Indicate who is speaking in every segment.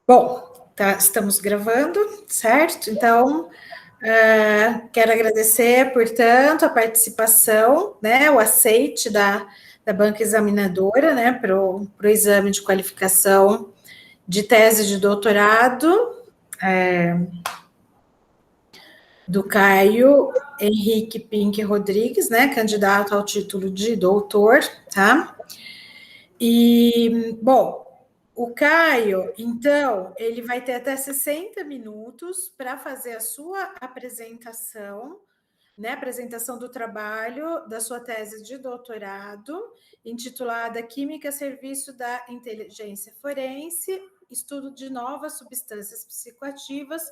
Speaker 1: Bom, tá, estamos gravando, certo? Então, quero agradecer, portanto, a participação, né, o aceite da banca examinadora, né, para o exame de qualificação de tese de doutorado, do Caio Henrique Pink Rodrigues, né, candidato ao título de doutor, tá? E, bom, o Caio, então, ele vai ter até 60 minutos para fazer a sua apresentação, né? Apresentação do trabalho da sua tese de doutorado, intitulada Química a Serviço da Inteligência Forense, Estudo de Novas Substâncias Psicoativas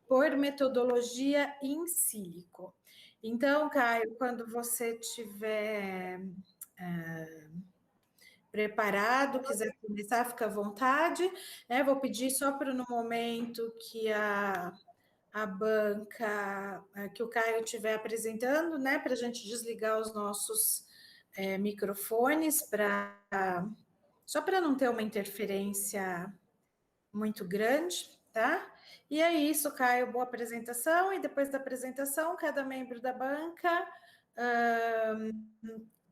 Speaker 1: por Metodologia in Silico. Então, Caio, quando você tiver preparado, quiser começar, fica à vontade, né? Vou pedir só para no momento que a banca, que o Caio estiver apresentando, né, para a gente desligar os nossos microfones, só para não ter uma interferência muito grande, tá? E é isso, Caio, boa apresentação, e depois da apresentação, cada membro da banca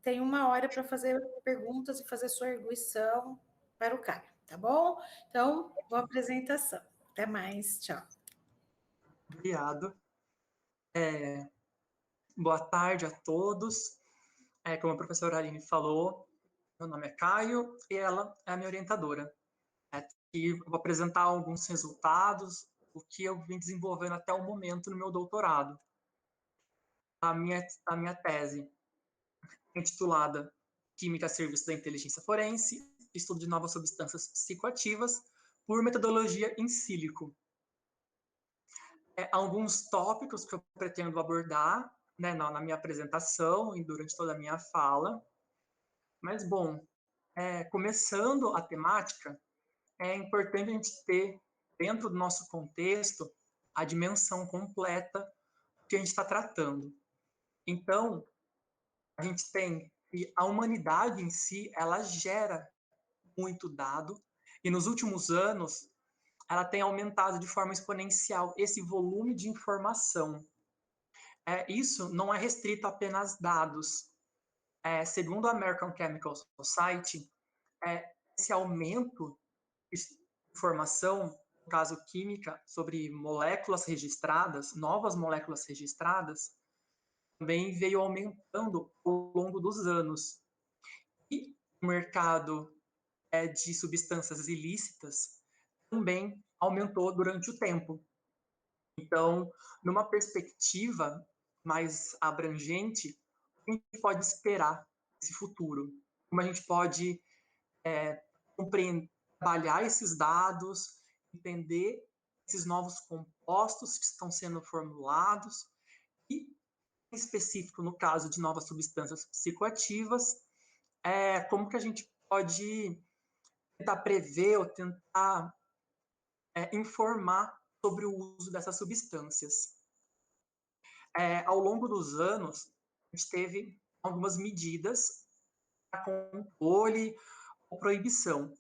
Speaker 1: tem 1 hora para fazer perguntas e fazer sua arguição para o Caio, tá bom? Então, boa apresentação. Até mais, tchau.
Speaker 2: Obrigado. Boa tarde a todos. Como a professora Aline falou, meu nome é Caio e ela é a minha orientadora. E eu vou apresentar alguns resultados, o que eu vim desenvolvendo até o momento no meu doutorado. A minha tese é intitulada Química a Serviço da Inteligência Forense, Estudo de Novas Substâncias Psicoativas por Metodologia in Silico. Alguns tópicos que eu pretendo abordar, né, na minha apresentação e durante toda a minha fala. Mas, bom, começando a temática, é importante a gente ter, dentro do nosso contexto, a dimensão completa que a gente está tratando. Então, a gente tem que a humanidade em si, ela gera muito dado, e nos últimos anos, ela tem aumentado de forma exponencial esse volume de informação. Isso não é restrito a apenas dados. Segundo a American Chemical Society, esse aumento de informação, no caso química, sobre moléculas registradas, novas moléculas registradas, também veio aumentando ao longo dos anos. E o mercado de substâncias ilícitas também aumentou durante o tempo. Então, numa perspectiva mais abrangente, o que a gente pode esperar desse futuro? Como a gente pode compreender, trabalhar esses dados, entender esses novos compostos que estão sendo formulados e, em específico, no caso de novas substâncias psicoativas, como que a gente pode tentar prever ou tentar informar sobre o uso dessas substâncias. Ao longo dos anos, a gente teve algumas medidas para controle ou proibição.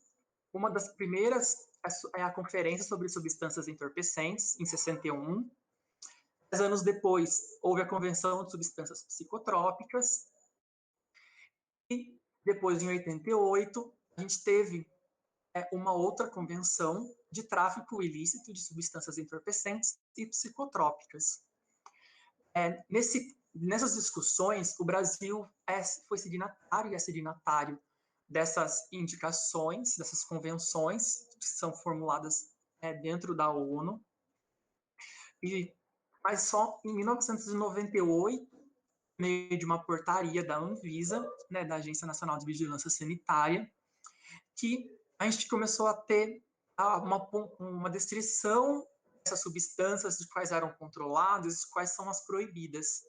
Speaker 2: Uma das primeiras é a Conferência sobre Substâncias Entorpecentes, em 61. 10 anos depois, houve a Convenção de Substâncias Psicotrópicas. E depois, em 88, a gente teve uma outra convenção de tráfico ilícito de substâncias entorpecentes e psicotrópicas. Nessas discussões, o Brasil foi signatário e é signatário dessas indicações, dessas convenções que são formuladas dentro da ONU. Mas só em 1998, por meio de uma portaria da Anvisa, né, da Agência Nacional de Vigilância Sanitária, que a gente começou a ter uma descrição dessas substâncias, de quais eram controladas, quais são as proibidas.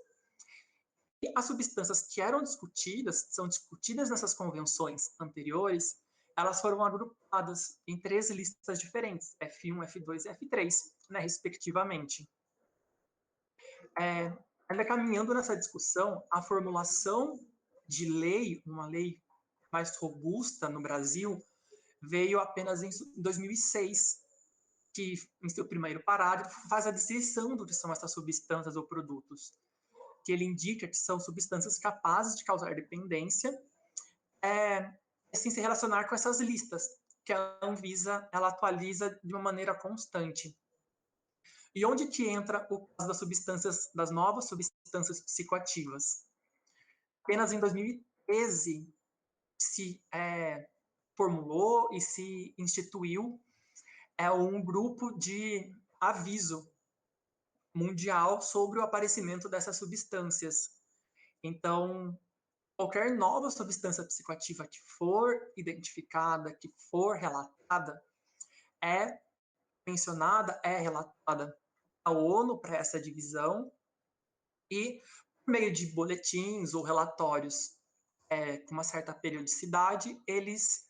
Speaker 2: E as substâncias que eram discutidas, são discutidas nessas convenções anteriores, elas foram agrupadas em 3 listas diferentes, F1, F2 e F3, né, respectivamente. Ainda caminhando nessa discussão, a formulação de lei, uma lei mais robusta no Brasil, veio apenas em 2006. que, em seu primeiro parágrafo, faz a descrição do que são essas substâncias ou produtos, que ele indica que são substâncias capazes de causar dependência, assim se relacionar com essas listas, que a Anvisa ela atualiza de uma maneira constante. E onde que entra o caso das substâncias, das novas substâncias psicoativas? Apenas em 2013 se formulou e se instituiu um grupo de aviso mundial sobre o aparecimento dessas substâncias. Então, qualquer nova substância psicoativa que for identificada, que for relatada, é mencionada, é relatada à ONU para essa divisão e, por meio de boletins ou relatórios com uma certa periodicidade, eles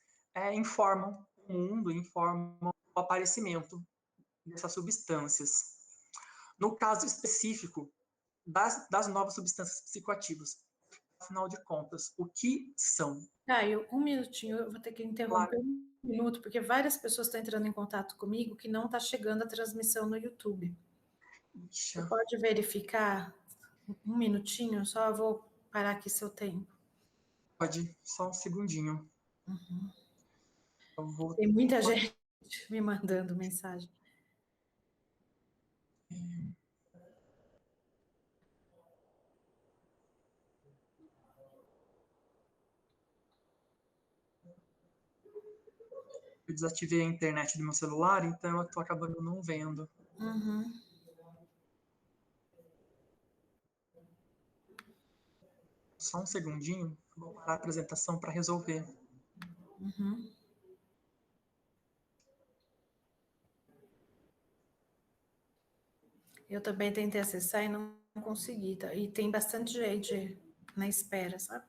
Speaker 2: informam o mundo, informam o aparecimento dessas substâncias. No caso específico das novas substâncias psicoativas, afinal de contas, o que são?
Speaker 1: Caio, um minutinho, eu vou ter que interromper um minuto, porque várias pessoas estão entrando em contato comigo que não está chegando a transmissão no YouTube. Você pode verificar um minutinho? Só vou parar aqui seu tempo.
Speaker 2: Pode, só um segundinho.
Speaker 1: Uhum. Tem muita gente me mandando mensagem.
Speaker 2: Eu desativei a internet do meu celular, então eu estou acabando não vendo.
Speaker 1: Uhum.
Speaker 2: Só um segundinho, vou parar a apresentação para resolver.
Speaker 1: Uhum. Eu também tentei acessar e não consegui, tá? E tem bastante gente na espera, sabe?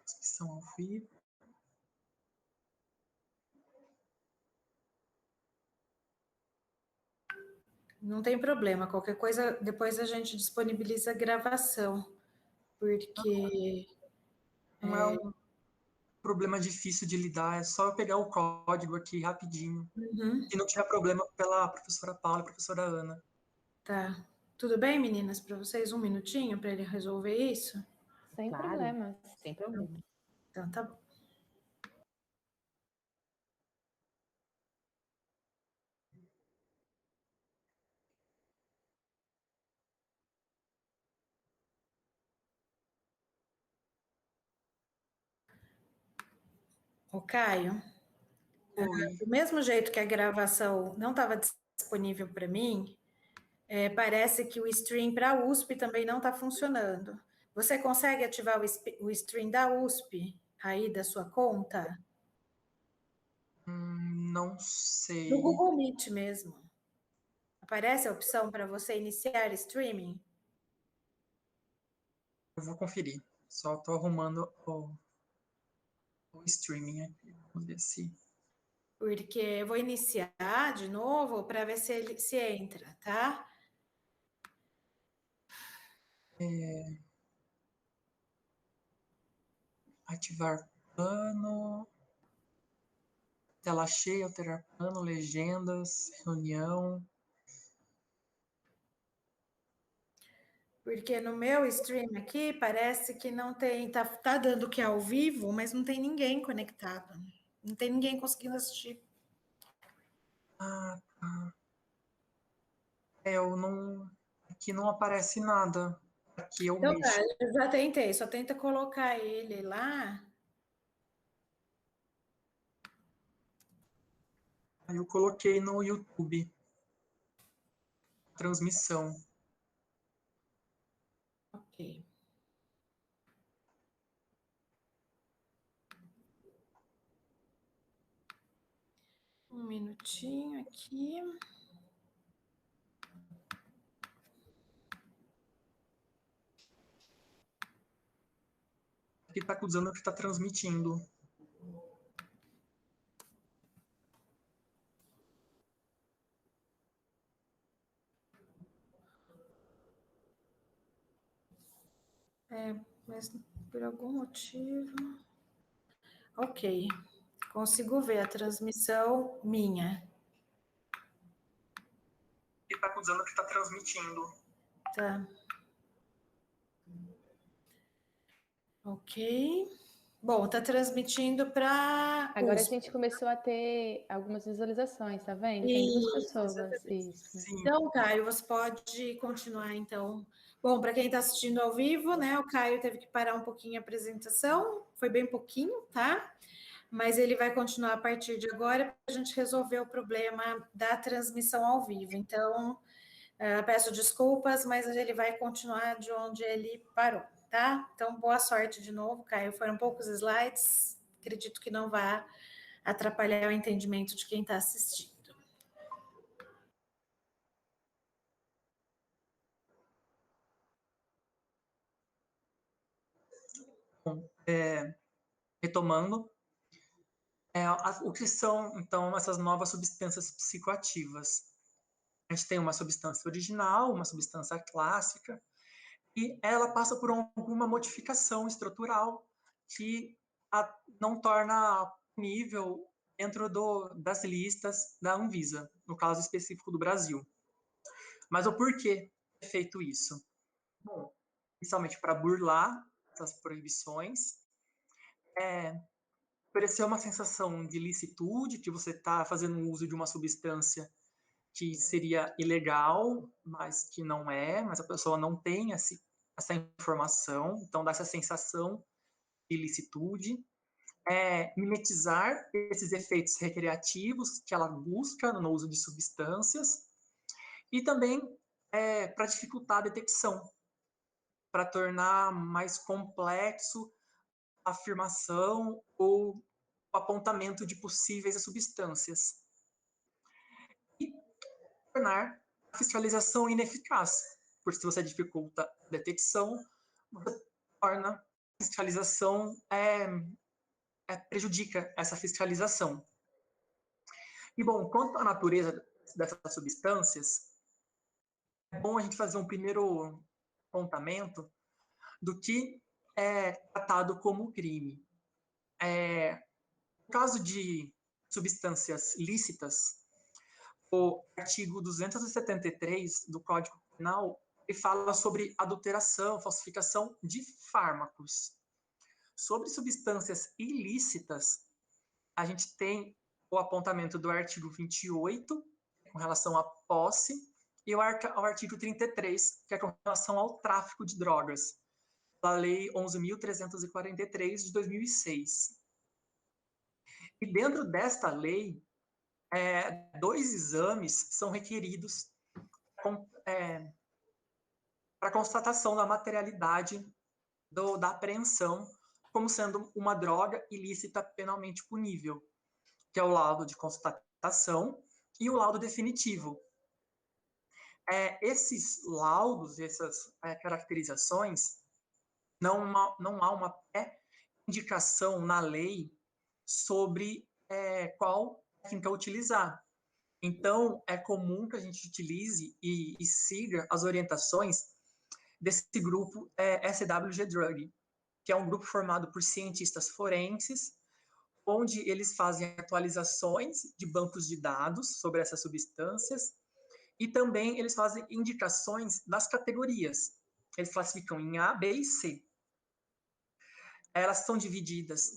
Speaker 2: Transmissão ao vivo.
Speaker 1: Não tem problema, qualquer coisa, depois a gente disponibiliza a gravação, porque...
Speaker 2: Não é um problema difícil de lidar, é só eu pegar o código aqui rapidinho.
Speaker 1: Uhum.
Speaker 2: Se não tiver problema pela professora Paula e professora Ana.
Speaker 1: Tá. Tudo bem, meninas, para vocês? Um minutinho para ele resolver isso?
Speaker 3: Sem problemas.
Speaker 4: Sem problema.
Speaker 1: Então, tá bom. O Caio, do mesmo jeito que a gravação não estava disponível para mim, parece que o stream para a USP também não está funcionando. Você consegue ativar o stream da USP aí da sua conta?
Speaker 2: Não sei.
Speaker 1: No Google Meet mesmo. Aparece a opção para você iniciar streaming?
Speaker 2: Eu vou conferir. Só estou arrumando o streaming aqui. Vamos ver se...
Speaker 1: Porque eu vou iniciar de novo para ver se ele se entra, tá?
Speaker 2: Ativar plano. Tela cheia, alterar plano, legendas, reunião.
Speaker 1: Porque no meu stream aqui parece que não tem, tá dando que é ao vivo, mas não tem ninguém conectado. Não tem ninguém conseguindo assistir.
Speaker 2: Ah, tá. Eu não... Aqui não aparece nada. Aqui eu
Speaker 1: Então tá,
Speaker 2: mexo.
Speaker 1: eu já tentei, só tenta colocar ele lá.
Speaker 2: Aí eu coloquei no YouTube. Transmissão.
Speaker 1: Ok. minutinho aqui.
Speaker 2: Aqui está acusando que está transmitindo.
Speaker 1: Mas por algum motivo... Ok, consigo ver a transmissão minha.
Speaker 2: Aqui está acusando que está transmitindo.
Speaker 1: Tá. Ok. Bom, tá transmitindo para...
Speaker 3: Agora a gente começou a ter algumas visualizações, tá vendo? Tem duas pessoas, isso.
Speaker 2: Sim.
Speaker 1: Então, Caio, você pode continuar, então. Bom, para quem está assistindo ao vivo, né, o Caio teve que parar um pouquinho a apresentação, foi bem pouquinho, tá? Mas ele vai continuar a partir de agora para a gente resolver o problema da transmissão ao vivo. Então, peço desculpas, mas ele vai continuar de onde ele parou, tá? Então, boa sorte de novo, Caio. Foram poucos slides, acredito que não vai atrapalhar o entendimento de quem está assistindo.
Speaker 2: Bom, retomando, o que são, então, essas novas substâncias psicoativas? A gente tem uma substância original, uma substância clássica, e ela passa por alguma modificação estrutural que não torna nível dentro das listas da Anvisa, no caso específico do Brasil. Mas o porquê é feito isso? Bom, inicialmente para burlar essas proibições, oferecer uma sensação de licitude, que você está fazendo uso de uma substância que seria ilegal, mas que não é, mas a pessoa não tem essa informação, então dá essa sensação de ilicitude, mimetizar esses efeitos recreativos que ela busca no uso de substâncias, e também para dificultar a detecção, para tornar mais complexo a afirmação ou o apontamento de possíveis substâncias. E tornar a fiscalização ineficaz, porque se você dificulta a detecção, você torna a fiscalização, prejudica essa fiscalização. E, bom, quanto à natureza dessas substâncias, é bom a gente fazer um primeiro apontamento do que é tratado como crime. No caso de substâncias lícitas, o artigo 273 do Código Penal ele fala sobre adulteração, falsificação de fármacos. Sobre substâncias ilícitas, a gente tem o apontamento do artigo 28, com relação à posse, e o artigo 33, que é com relação ao tráfico de drogas, da Lei 11.343 de 2006. E dentro desta lei, 2 exames são requeridos para constatação da materialidade da apreensão como sendo uma droga ilícita penalmente punível, que é o laudo de constatação e o laudo definitivo. Esses laudos, essas caracterizações, não há uma indicação na lei sobre qual técnica utilizar. Então, é comum que a gente utilize e siga as orientações desse grupo SWG Drug, que é um grupo formado por cientistas forenses, onde eles fazem atualizações de bancos de dados sobre essas substâncias e também eles fazem indicações das categorias. Eles classificam em A, B e C. Elas são divididas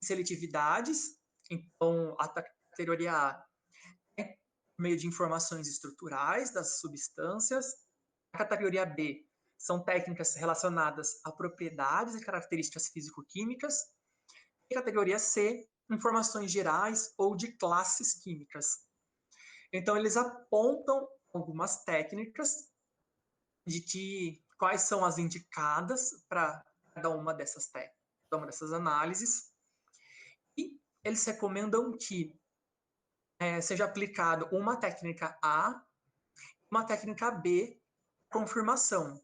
Speaker 2: em seletividades, então a categoria A é por meio de informações estruturais das substâncias, a categoria B são técnicas relacionadas a propriedades e características físico-químicas, e a categoria C, informações gerais ou de classes químicas. Então, eles apontam algumas técnicas de quais são as indicadas para cada uma dessas técnicas, cada uma dessas análises, e eles recomendam que seja aplicado uma técnica A, uma técnica B, confirmação.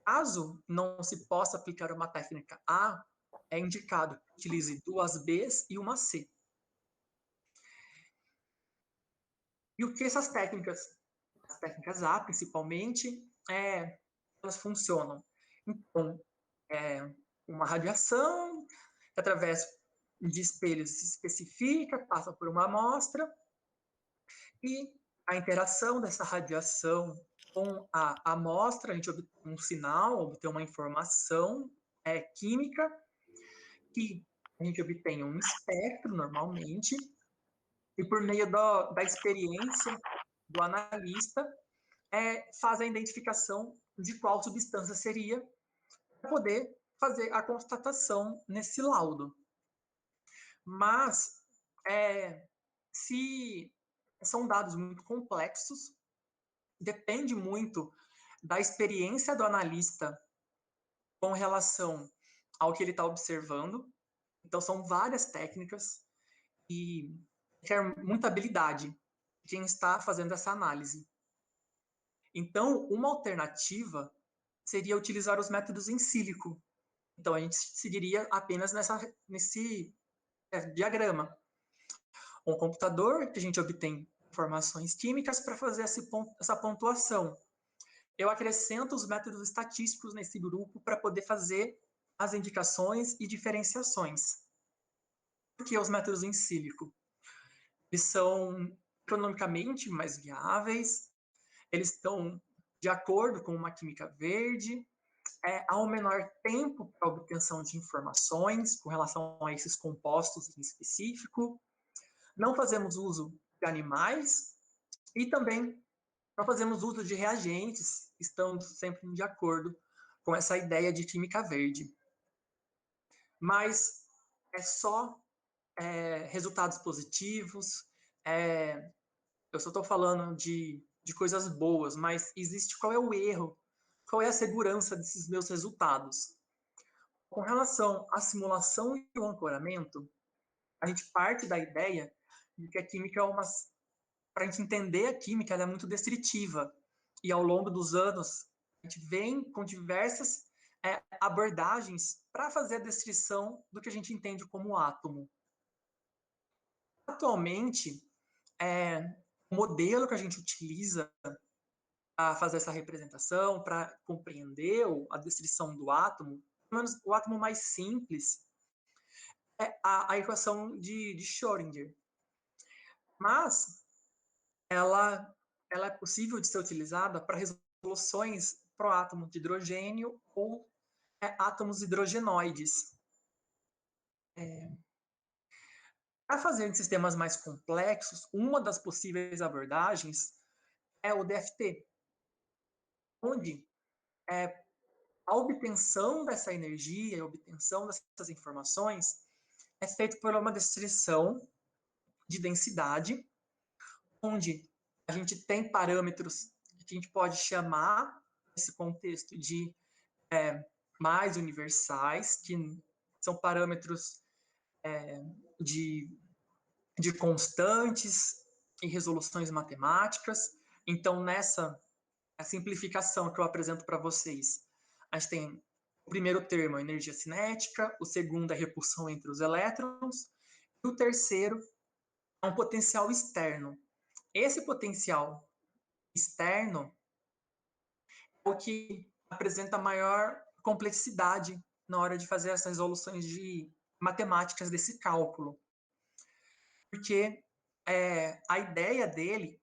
Speaker 2: Caso não se possa aplicar uma técnica A, é indicado que utilize 2 Bs e uma C. E o que essas técnicas, as técnicas A principalmente, elas funcionam? Então, uma radiação que através de espelhos se especifica, passa por uma amostra, e a interação dessa radiação com a amostra, a gente obtém um sinal, obtém uma informação química, que a gente obtém um espectro, normalmente, e por meio da experiência do analista, faz a identificação de qual substância seria, para poder fazer a constatação nesse laudo. Mas, se são dados muito complexos, depende muito da experiência do analista com relação ao que ele está observando. Então, são várias técnicas e requer muita habilidade de quem está fazendo essa análise. Então, uma alternativa seria utilizar os métodos em sílico. Então, a gente seguiria apenas nesse diagrama. Um computador, que a gente obtém informações químicas para fazer essa pontuação. Eu acrescento os métodos estatísticos nesse grupo para poder fazer as indicações e diferenciações. Por que os métodos em sílico? Eles são economicamente mais viáveis, eles estão de acordo com uma química verde, há um menor tempo para a obtenção de informações com relação a esses compostos em específico, não fazemos uso de animais e também não fazemos uso de reagentes, estando sempre de acordo com essa ideia de química verde. Mas é só resultados positivos, eu só estou falando de coisas boas, mas existe qual é o erro, qual é a segurança desses meus resultados. Com relação à simulação e o ancoramento, a gente parte da ideia de que a química para a gente entender a química, ela é muito descritiva. E ao longo dos anos, a gente vem com diversas abordagens para fazer a descrição do que a gente entende como átomo. Atualmente, o modelo que a gente utiliza para fazer essa representação, para compreender a descrição do átomo, pelo menos o átomo mais simples, é a equação de Schrödinger. Mas ela é possível de ser utilizada para resoluções para o átomo de hidrogênio ou átomos hidrogenoides. Para fazer sistemas mais complexos, uma das possíveis abordagens é o DFT, onde a obtenção dessa energia, a obtenção dessas informações é feita por uma descrição de densidade, onde a gente tem parâmetros que a gente pode chamar, nesse contexto, de mais universais, que são parâmetros de constantes e resoluções matemáticas. Então, nessa simplificação que eu apresento para vocês, a gente tem o primeiro termo, a energia cinética, o segundo é a repulsão entre os elétrons, e o terceiro é um potencial externo. Esse potencial externo é o que apresenta maior complexidade na hora de fazer essas resoluções de matemáticas desse cálculo. Porque a ideia dele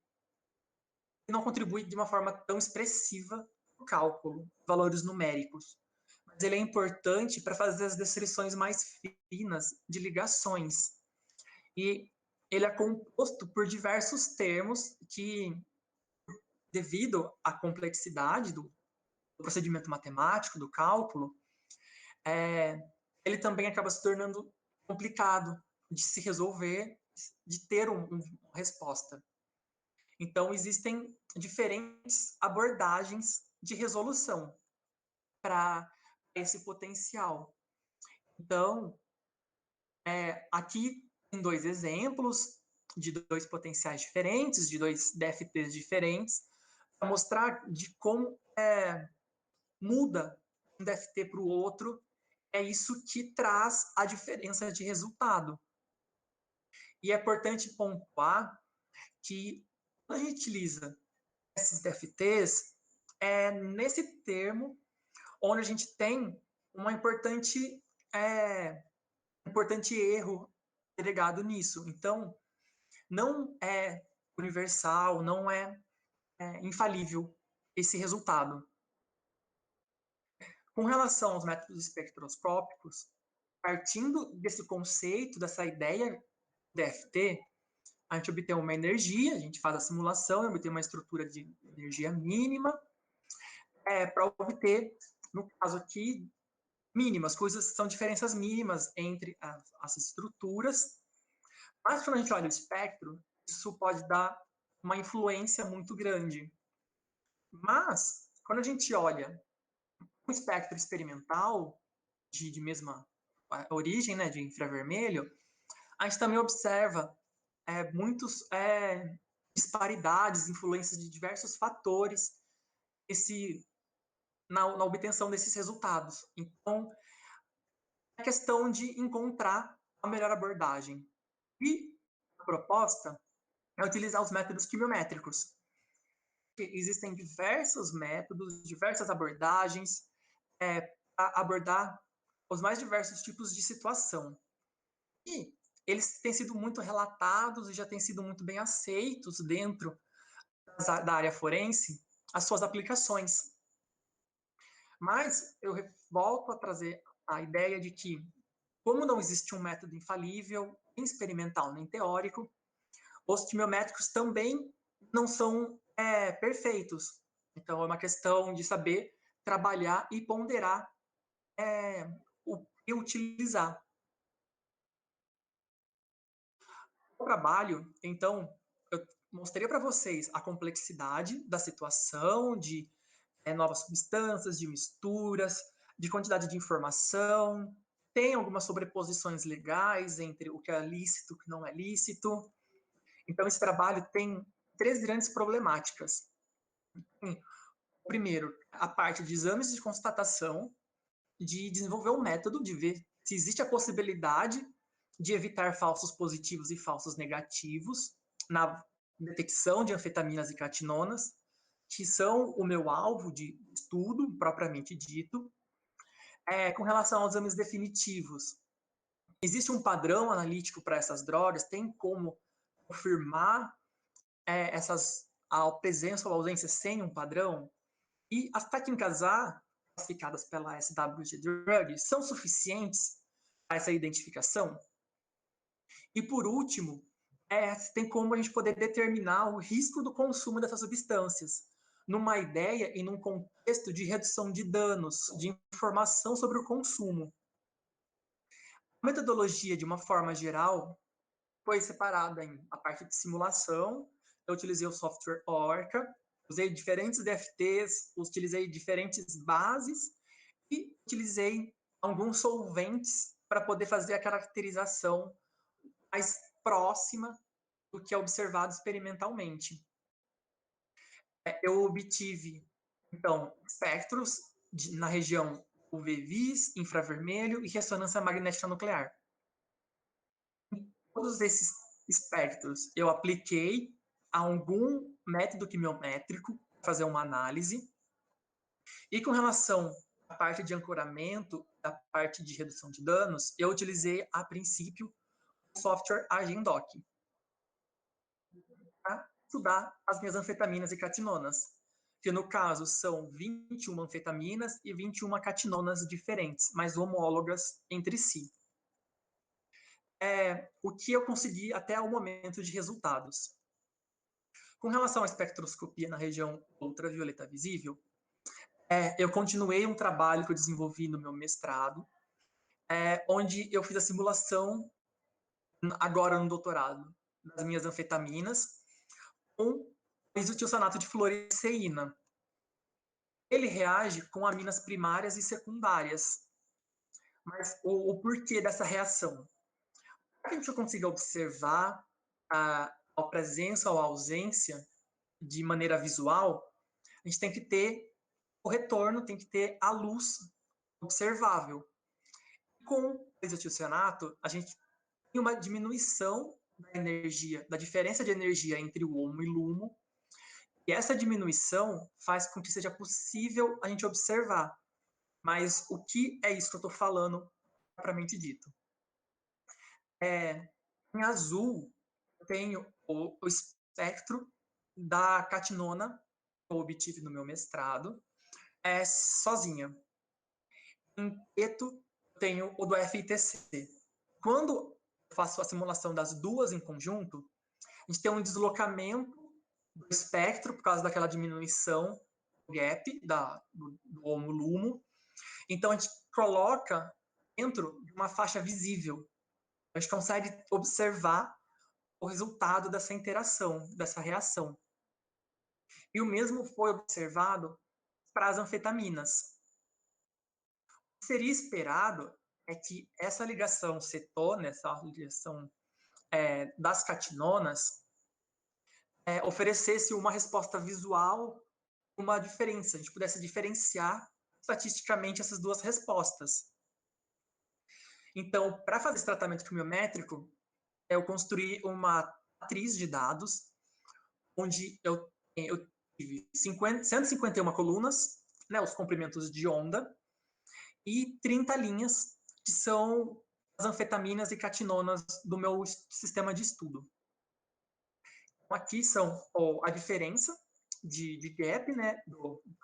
Speaker 2: não contribui de uma forma tão expressiva no cálculo, valores numéricos. Mas ele é importante para fazer as descrições mais finas de ligações. E ele é composto por diversos termos que, devido à complexidade do procedimento matemático, do cálculo, ele também acaba se tornando complicado de se resolver, de ter uma resposta. Então, existem diferentes abordagens de resolução para esse potencial. Então, aqui tem 2 exemplos. de 2 potenciais diferentes, de 2 DFTs diferentes, para mostrar de como muda um DFT para o outro, é isso que traz a diferença de resultado. E é importante pontuar que quando a gente utiliza esses DFTs, é nesse termo onde a gente tem um importante erro agregado nisso. Então, não é universal, não é infalível esse resultado. Com relação aos métodos espectroscópicos, partindo desse conceito, dessa ideia DFT, a gente obtém uma energia, a gente faz a simulação e obtém uma estrutura de energia mínima, para obter, no caso aqui, mínimas, coisas são diferenças mínimas entre as estruturas, mas quando a gente olha o espectro, isso pode dar uma influência muito grande. Mas, quando a gente olha um espectro experimental, de mesma origem, né, de infravermelho, a gente também observa muitas disparidades, influências de diversos fatores na obtenção desses resultados. Então, é questão de encontrar a melhor abordagem. E a proposta é utilizar os métodos quimiométricos. Existem diversos métodos, diversas abordagens para abordar os mais diversos tipos de situação. E eles têm sido muito relatados e já têm sido muito bem aceitos dentro da área forense, as suas aplicações. Mas eu volto a trazer a ideia de que, como não existe um método infalível, nem experimental nem teórico, os quimiométricos também não são perfeitos. Então, é uma questão de saber trabalhar e ponderar o que utilizar. O trabalho, então, eu mostrei para vocês a complexidade da situação, de novas substâncias, de misturas, de quantidade de informação, tem algumas sobreposições legais entre o que é lícito e o que não é lícito. Então, esse trabalho tem 3 grandes problemáticas. Primeiro, a parte de exames de constatação, de desenvolver um método, de ver se existe a possibilidade de evitar falsos positivos e falsos negativos na detecção de anfetaminas e catinonas, que são o meu alvo de estudo, propriamente dito. Com relação aos exames definitivos, existe um padrão analítico para essas drogas? Tem como confirmar a presença ou ausência sem um padrão? E as técnicas A, classificadas pela SWG Drug, são suficientes para essa identificação? E, por último, tem como a gente poder determinar o risco do consumo dessas substâncias, numa ideia e num contexto de redução de danos, de informação sobre o consumo. A metodologia, de uma forma geral, foi separada em a parte de simulação. Eu utilizei o software Orca, usei diferentes DFTs, utilizei diferentes bases e utilizei alguns solventes para poder fazer a caracterização mais próxima do que é observado experimentalmente. Eu obtive, então, espectros na região UV-Vis, infravermelho e ressonância magnética nuclear. Em todos esses espectros, eu apliquei algum método quimiométrico para fazer uma análise. E com relação à parte de ancoramento, da parte de redução de danos, eu utilizei, a princípio, o software Agendoc para estudar as minhas anfetaminas e catinonas, que no caso são 21 anfetaminas e 21 catinonas diferentes, mas homólogas entre si. O que eu consegui até o momento de resultados. Com relação à espectroscopia na região ultravioleta visível, eu continuei um trabalho que eu desenvolvi no meu mestrado, onde eu fiz a simulação, agora no doutorado, das minhas anfetaminas, com isotiosanato de fluoresceína. Ele reage com aminas primárias e secundárias. Mas o porquê dessa reação? Para que a gente consiga observar a presença ou a ausência de maneira visual, a gente tem que ter o retorno, tem que ter a luz observável. Com o isotiocianato, a gente tem uma diminuição da energia, da diferença de energia entre o homo e lumo, e essa diminuição faz com que seja possível a gente observar. Mas o que é isso que eu estou falando, propriamente dito? Em azul, eu tenho o espectro da catinona que eu obtive no meu mestrado, sozinha. Em preto, eu tenho o do FITC. Quando eu faço a simulação das duas em conjunto, a gente tem um deslocamento do espectro por causa daquela diminuição do gap do homo-lumo. Então, a gente coloca dentro de uma faixa visível. A gente consegue observar o resultado dessa interação, dessa reação. E o mesmo foi observado para as anfetaminas. O que seria esperado é que essa ligação cetona, essa ligação das catinonas, oferecesse uma resposta visual, uma diferença, a gente pudesse diferenciar estatisticamente essas duas respostas. Então, para fazer esse tratamento quimiométrico, eu construí uma matriz de dados, onde eu tive 151 colunas, né, os comprimentos de onda, e 30 linhas, que são as anfetaminas e catinonas do meu sistema de estudo. Então, aqui são a diferença de gap, né,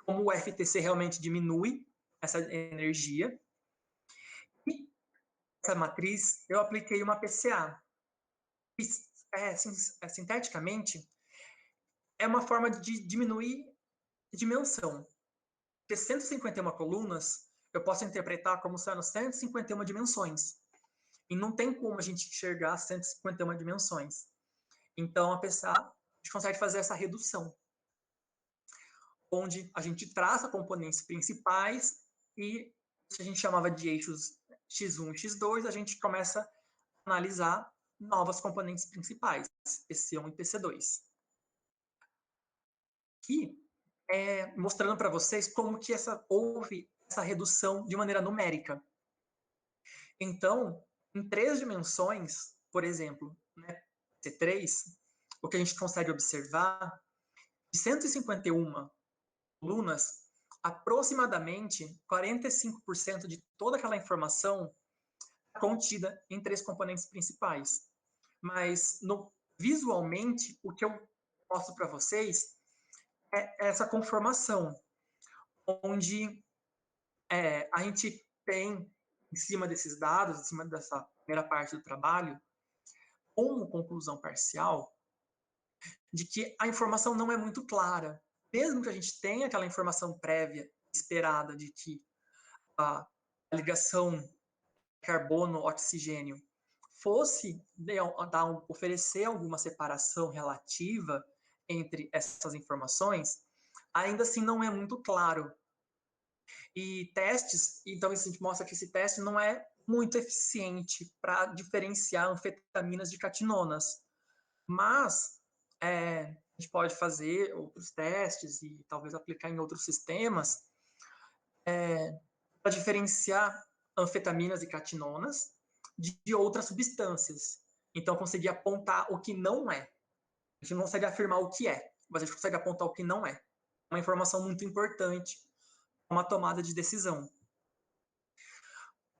Speaker 2: como o FTC realmente diminui essa energia. E essa matriz, eu apliquei uma PCA. Sinteticamente, é uma forma de diminuir a dimensão. Porque 151 colunas, eu posso interpretar como sendo 151 dimensões. E não tem como a gente enxergar 151 dimensões. Então, a PCA, a gente consegue fazer essa redução, onde a gente traça componentes principais e, se a gente chamava de eixos X1 e X2, a gente começa a analisar novas componentes principais, PC1 e PC2. Aqui, mostrando para vocês como que houve essa redução de maneira numérica. Então, em 3 dimensões, por exemplo, né, C3, o que a gente consegue observar, de 151 colunas, aproximadamente 45% de toda aquela informação é contida em 3 componentes principais. Mas, visualmente, o que eu mostro para vocês é essa conformação, onde a gente tem, em cima desses dados, em cima dessa primeira parte do trabalho, como conclusão parcial, de que a informação não é muito clara. Mesmo que a gente tenha aquela informação prévia esperada de que a ligação carbono-oxigênio fosse oferecer alguma separação relativa entre essas informações, ainda assim não é muito claro. E testes, então a gente mostra que esse teste não é muito eficiente para diferenciar anfetaminas de catinonas. Mas a gente pode fazer outros testes e talvez aplicar em outros sistemas para diferenciar anfetaminas e catinonas de outras substâncias. Então, conseguir apontar o que não é. A gente não consegue afirmar o que é, mas a gente consegue apontar o que não é. Uma informação muito importante para uma tomada de decisão.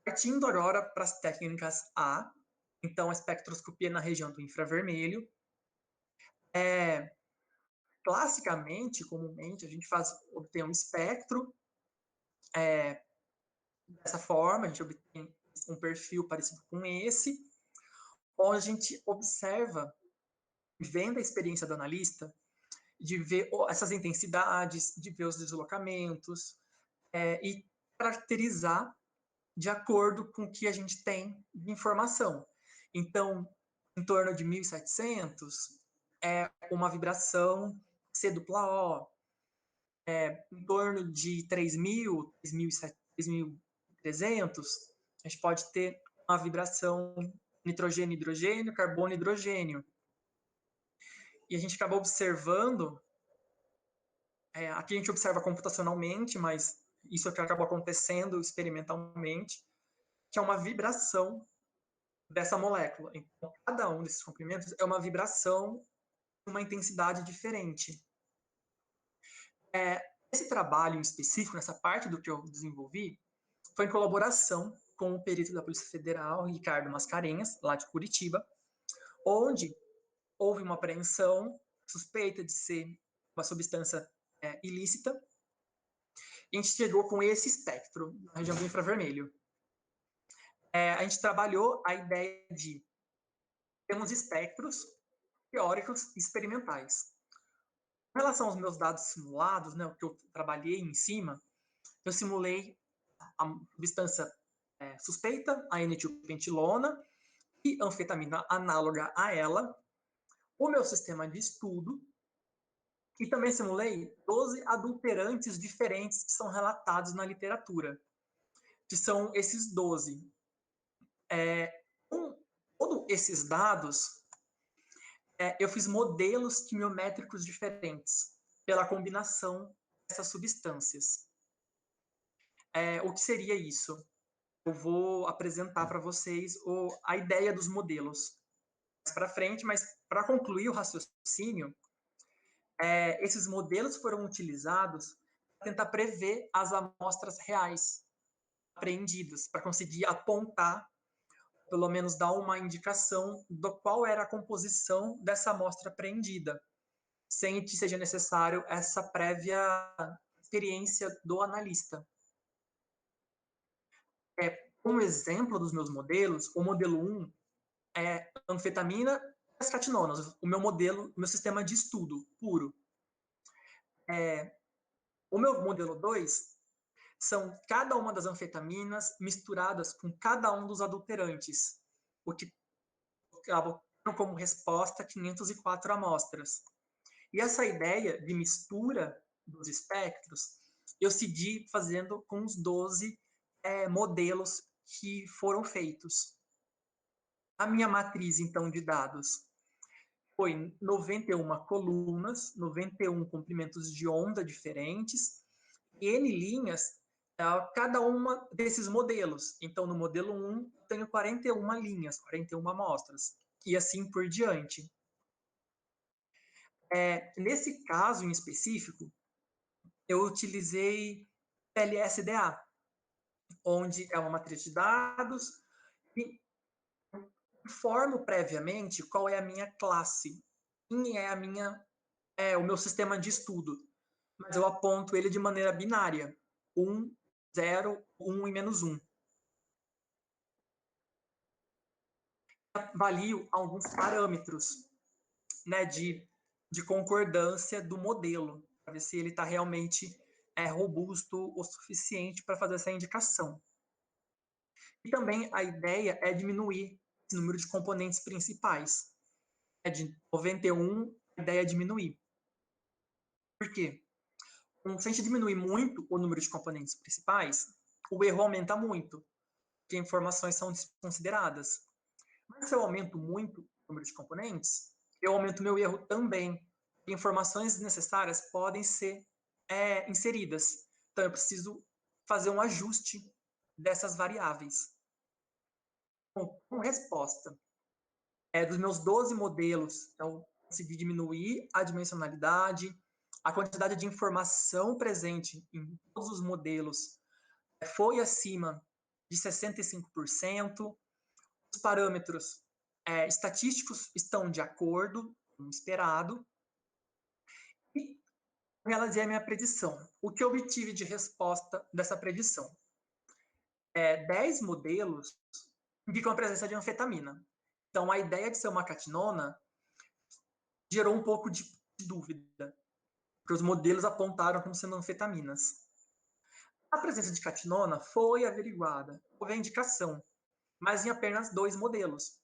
Speaker 2: Partindo agora para as técnicas A, então a espectroscopia na região do infravermelho. Classicamente, comumente, a gente obtém um espectro dessa forma, a gente obtém um perfil parecido com esse, onde a gente observa, vendo a experiência do analista, de ver essas intensidades, de ver os deslocamentos e caracterizar de acordo com o que a gente tem de informação. Então, em torno de 1.700 é uma vibração C-O, em torno de 3.000, 3.300, a gente pode ter uma vibração nitrogênio-hidrogênio, carbono-hidrogênio. E a gente acaba observando, aqui a gente observa computacionalmente, mas isso é que acabou acontecendo experimentalmente, que é uma vibração dessa molécula. Então, cada um desses comprimentos é uma vibração de uma intensidade diferente. Esse trabalho em específico, nessa parte do que eu desenvolvi, foi em colaboração com o perito da Polícia Federal, Ricardo Mascarenhas, lá de Curitiba, onde houve uma apreensão suspeita de ser uma substância ilícita, e a gente chegou com esse espectro, na região do infravermelho. A gente trabalhou a ideia de termos espectros teóricos e experimentais. Em relação aos meus dados simulados, né, o que eu trabalhei em cima, eu simulei a substância suspeita, a N-etilpentilona, e anfetamina análoga a ela, o meu sistema de estudo, e também simulei 12 adulterantes diferentes que são relatados na literatura, que são esses 12. Com todos esses dados, eu fiz modelos quimiométricos diferentes pela combinação dessas substâncias. O que seria isso? Eu vou apresentar para vocês a ideia dos modelos mais para frente, mas para concluir o raciocínio, esses modelos foram utilizados para tentar prever as amostras reais apreendidas, para conseguir apontar, pelo menos dar uma indicação do qual era a composição dessa amostra apreendida, sem que seja necessário essa prévia experiência do analista. Um exemplo dos meus modelos, o modelo 1 é anfetamina e as catinonas, o meu modelo, o meu sistema de estudo puro. O meu modelo 2 são cada uma das anfetaminas misturadas com cada um dos adulterantes, o que acaba como resposta 504 amostras. E essa ideia de mistura dos espectros, eu segui fazendo com os 12 modelos que foram feitos. A minha matriz, então, de dados foi 91 colunas, 91 comprimentos de onda diferentes, N linhas, cada uma desses modelos. Então, no modelo 1, tenho 41 linhas, 41 amostras, e assim por diante. Nesse caso em específico, eu utilizei LSDA, onde é uma matriz de dados, e informo previamente qual é a minha classe, quem é o meu sistema de estudo, mas eu aponto ele de maneira binária, 1, 0, 1 e menos 1. Avalio alguns parâmetros, né, de concordância do modelo, para ver se ele está realmente robusto o suficiente para fazer essa indicação. E também a ideia é diminuir esse número de componentes principais. De 91, a ideia é diminuir. Por quê? Se a gente diminuir muito o número de componentes principais, o erro aumenta muito, porque informações são desconsideradas. Mas se eu aumento muito o número de componentes, eu aumento meu erro também. Informações desnecessárias podem ser inseridas. Então, eu preciso fazer um ajuste dessas variáveis. Bom, com resposta dos meus 12 modelos, então, consegui diminuir a dimensionalidade, a quantidade de informação presente em todos os modelos foi acima de 65%. Os parâmetros estatísticos estão de acordo com o esperado. E realizei a minha predição. O que eu obtive de resposta dessa predição? 10 modelos indicam a presença de anfetamina. Então, a ideia de ser uma catinona gerou um pouco de dúvida, porque os modelos apontaram como sendo anfetaminas. A presença de catinona foi averiguada, houve a indicação, mas em apenas 2 modelos,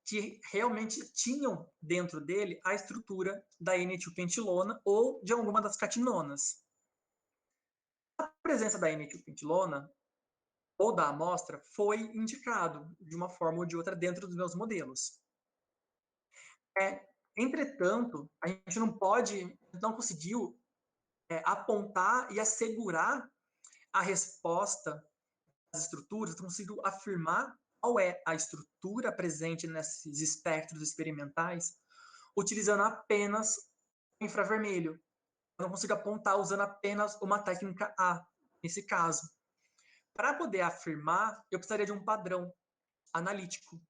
Speaker 2: que realmente tinham dentro dele a estrutura da N-etilpentilona ou de alguma das catinonas. A presença da N-etilpentilona ou da amostra foi indicado de uma forma ou de outra dentro dos meus modelos. Entretanto, a gente não conseguiu apontar e assegurar a resposta das estruturas, não conseguiu afirmar qual é a estrutura presente nesses espectros experimentais, utilizando apenas o infravermelho. Eu não consigo apontar usando apenas uma técnica A, nesse caso. Para poder afirmar, eu precisaria de um padrão analítico.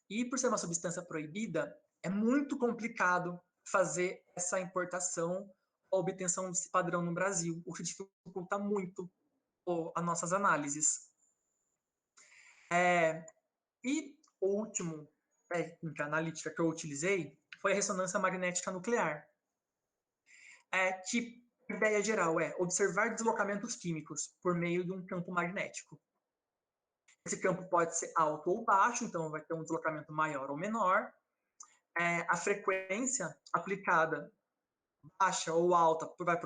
Speaker 2: E por ser uma substância proibida, é muito complicado fazer essa importação ou obtenção desse padrão no Brasil, o que dificulta muito as nossas análises. E o último técnica analítica que eu utilizei foi a ressonância magnética nuclear. Que a ideia geral é observar deslocamentos químicos por meio de um campo magnético. Esse campo pode ser alto ou baixo, então vai ter um deslocamento maior ou menor. A frequência aplicada, baixa ou alta, vai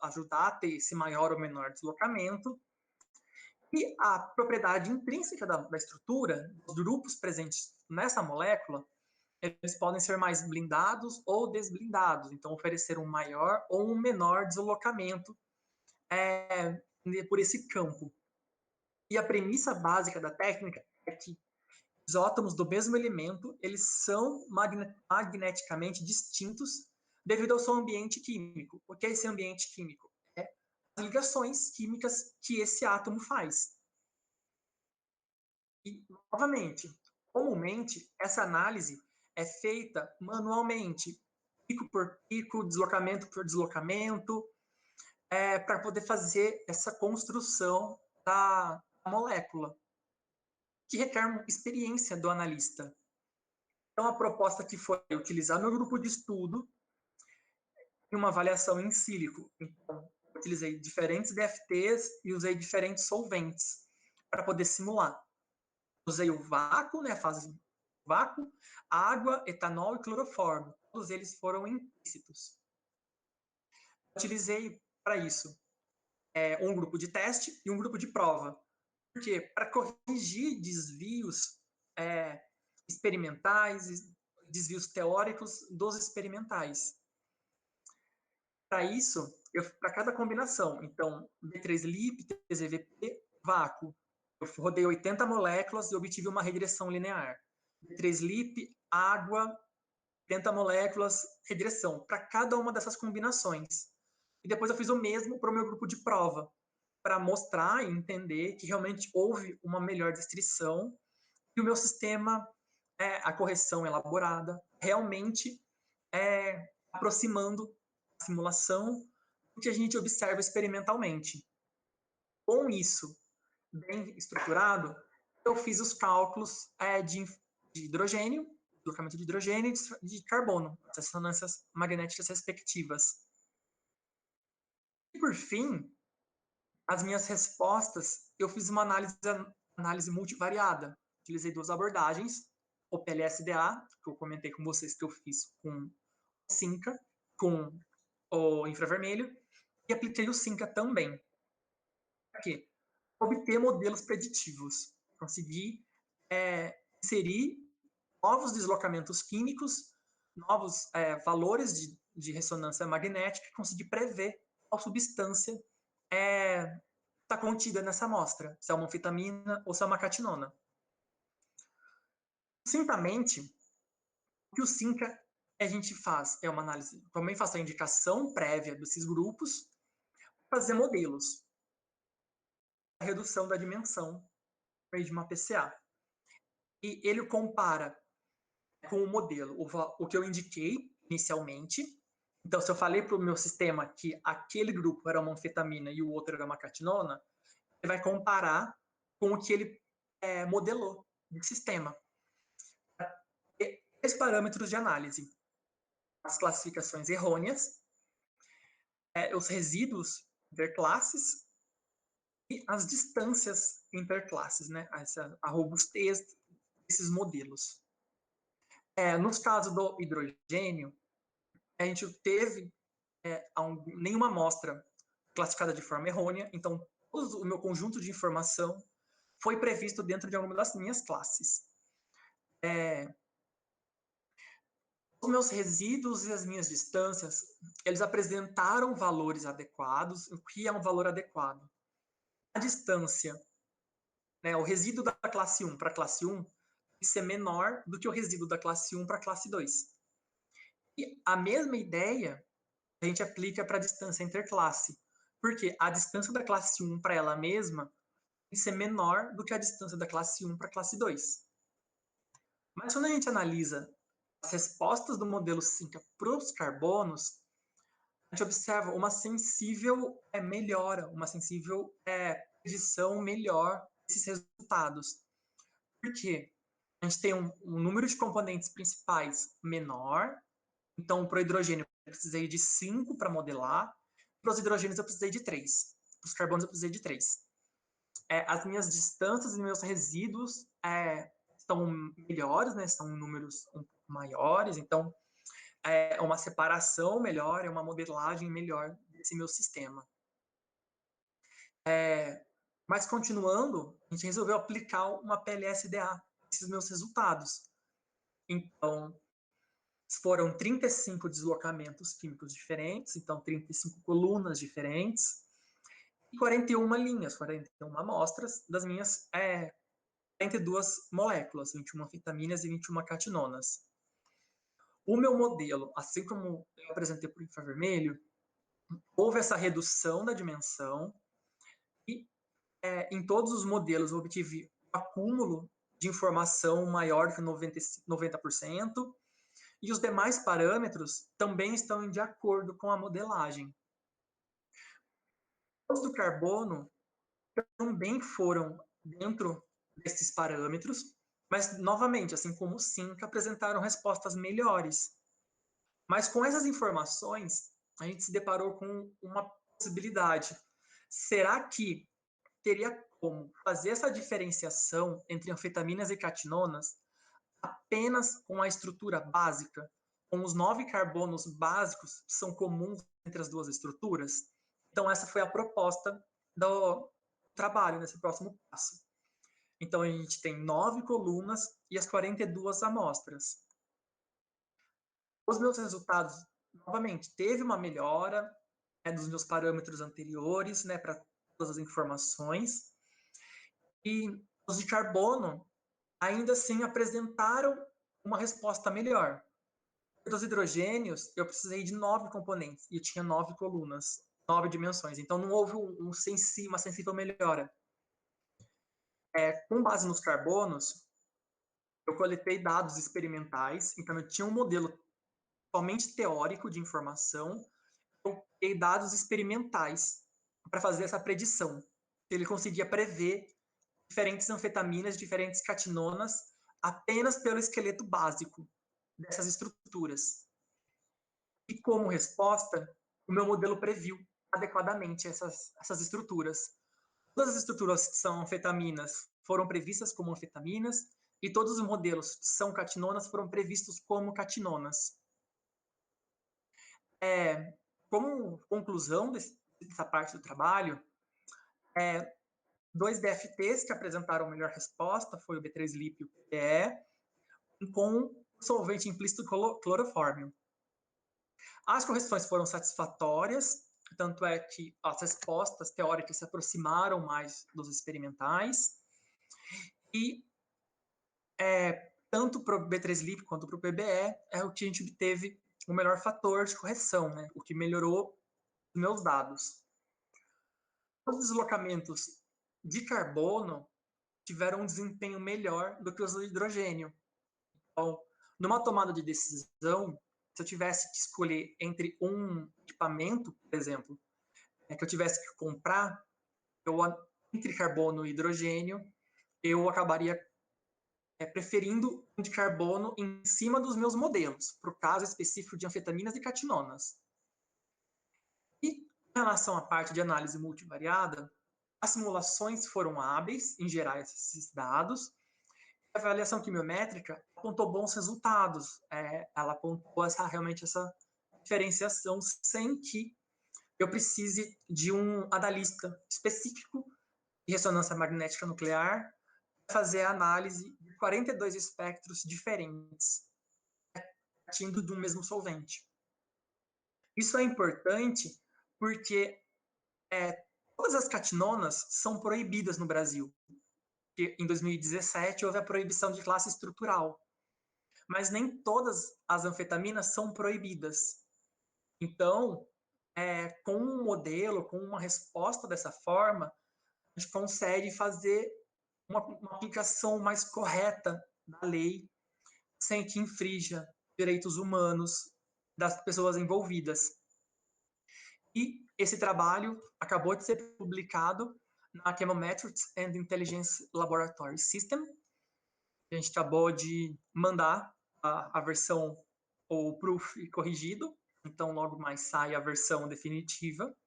Speaker 2: ajudar a ter esse maior ou menor deslocamento. E a propriedade intrínseca da estrutura, dos grupos presentes nessa molécula, eles podem ser mais blindados ou desblindados, então oferecer um maior ou um menor deslocamento por esse campo. E a premissa básica da técnica é que os átomos do mesmo elemento, eles são magneticamente distintos devido ao seu ambiente químico. O que é esse ambiente químico? É as ligações químicas que esse átomo faz. E, novamente, comumente, essa análise é feita manualmente, pico por pico, deslocamento por deslocamento, para poder fazer essa construção da molécula, que requer experiência do analista. Então, a proposta que foi utilizar meu grupo de estudo em uma avaliação in silico. Então, utilizei diferentes DFTs e usei diferentes solventes para poder simular. Usei o vácuo, né, fase vácuo, água, etanol e cloroformo. Todos eles foram implícitos. Utilizei para isso um grupo de teste e um grupo de prova. Por quê? Para corrigir desvios experimentais, desvios teóricos dos experimentais. Para isso, para cada combinação, então, B3-LIP, TZVP, vácuo, eu rodei 80 moléculas e obtive uma regressão linear. B3-LIP, água, 80 moléculas, regressão, para cada uma dessas combinações. E depois eu fiz o mesmo para o meu grupo de prova, para mostrar e entender que realmente houve uma melhor descrição e o meu sistema, a correção elaborada, realmente aproximando a simulação do que a gente observa experimentalmente. Com isso bem estruturado, eu fiz os cálculos de hidrogênio, deslocamento de hidrogênio e de carbono, as ressonâncias magnéticas respectivas. E, por fim, as minhas respostas, eu fiz uma análise multivariada. Utilizei duas abordagens, o PLSDA, que eu comentei com vocês que eu fiz com o Sinca, com o infravermelho, e apliquei o Sinca também. Para quê? Obter modelos preditivos. Consegui inserir novos deslocamentos químicos, novos valores de ressonância magnética, e conseguir prever qual substância está contida nessa amostra, se é uma anfetamina ou se é uma catinona. Sucintamente, o que o Sinca a gente faz é uma análise, também faço a indicação prévia desses grupos, fazer modelos, a redução da dimensão de uma PCA. E ele compara com o modelo o que eu indiquei inicialmente. Então, se eu falei para o meu sistema que aquele grupo era uma anfetamina e o outro era uma catinona, ele vai comparar com o que ele modelou no sistema. Esses parâmetros de análise, as classificações errôneas, os resíduos interclasses e as distâncias interclasses, né? A robustez desses modelos. Nos casos do hidrogênio, a gente teve nenhuma amostra classificada de forma errônea, então o meu conjunto de informação foi previsto dentro de alguma das minhas classes. Os meus resíduos e as minhas distâncias, eles apresentaram valores adequados. O que é um valor adequado? A distância, né, o resíduo da classe 1 para a classe 1 tem que ser menor do que o resíduo da classe 1 para a classe 2. E a mesma ideia a gente aplica para a distância interclasse, porque a distância da classe 1 para ela mesma tem que ser menor do que a distância da classe 1 para a classe 2. Mas quando a gente analisa as respostas do modelo Sinca para os carbonos, a gente observa uma sensível melhora, uma sensível predição melhor desses resultados. Por quê? A gente tem um número de componentes principais menor, então para o hidrogênio eu precisei de 5 para modelar, para os hidrogênios eu precisei de 3, para os carbonos eu precisei de 3. As minhas distâncias e meus resíduos estão melhores, né? São números um pouco maiores, então é uma separação melhor, é uma modelagem melhor desse meu sistema. Mas continuando, a gente resolveu aplicar uma PLS-DA nesses meus resultados. Então, foram 35 deslocamentos químicos diferentes, então 35 colunas diferentes, e 41 linhas, 41 amostras das minhas 42 moléculas, 21 anfetaminas e 21 catinonas. O meu modelo, assim como eu apresentei para o infravermelho, houve essa redução da dimensão e em todos os modelos eu obtive um acúmulo de informação maior que 90%, e os demais parâmetros também estão de acordo com a modelagem. Os do carbono também foram dentro desses parâmetros, mas, novamente, assim como o Sinca, apresentaram respostas melhores. Mas com essas informações, a gente se deparou com uma possibilidade. Será que teria como fazer essa diferenciação entre anfetaminas e catinonas apenas com a estrutura básica, com os 9 carbonos básicos que são comuns entre as duas estruturas? Então, essa foi a proposta do trabalho nesse próximo passo. Então, a gente tem 9 colunas e as 42 amostras. Os meus resultados, novamente, teve uma melhora dos meus parâmetros anteriores, né, para todas as informações. E os de carbono, ainda assim, apresentaram uma resposta melhor. Dos hidrogênios, eu precisei de 9 componentes e eu tinha 9 colunas, 9 dimensões. Então, não houve uma sensível melhora. Com base nos carbonos, eu coletei dados experimentais, então eu tinha um modelo somente teórico de informação, eu coletei dados experimentais para fazer essa predição. Ele conseguia prever diferentes anfetaminas, diferentes catinonas, apenas pelo esqueleto básico dessas estruturas. E como resposta, o meu modelo previu adequadamente essas estruturas. Todas as estruturas que são anfetaminas foram previstas como anfetaminas, e todos os modelos que são catinonas foram previstos como catinonas. Como conclusão dessa parte do trabalho, 2 DFTs que apresentaram melhor resposta foi o B3LIP e o PPE, com solvente implícito clorofórmio. As correções foram satisfatórias, tanto é que as respostas teóricas se aproximaram mais dos experimentais, e tanto para o B3LIP quanto para o PBE é o que a gente obteve o melhor fator de correção, né? O que melhorou os meus dados. Os deslocamentos de carbono tiveram um desempenho melhor do que os do hidrogênio. Então, numa tomada de decisão, se eu tivesse que escolher entre um equipamento, por exemplo, que eu tivesse que comprar, entre carbono e hidrogênio, eu acabaria preferindo um de carbono em cima dos meus modelos, para o caso específico de anfetaminas e catinonas. E em relação à parte de análise multivariada, as simulações foram hábeis em gerar esses dados. A avaliação quimiométrica apontou bons resultados. Ela apontou realmente essa diferenciação sem que eu precise de um analista específico de ressonância magnética nuclear para fazer a análise de 42 espectros diferentes. partindo de um mesmo solvente. Isso é importante porque todas as catinonas são proibidas no Brasil. Porque em 2017 houve a proibição de classe estrutural, mas nem todas as anfetaminas são proibidas. Então, com um modelo, com uma resposta dessa forma, a gente consegue fazer uma aplicação mais correta da lei, sem que infrinja direitos humanos das pessoas envolvidas. E esse trabalho acabou de ser publicado na Chemometrics and Intelligence Laboratory System. A gente acabou de mandar a versão, ou o proof corrigido, então logo mais sai a versão definitiva.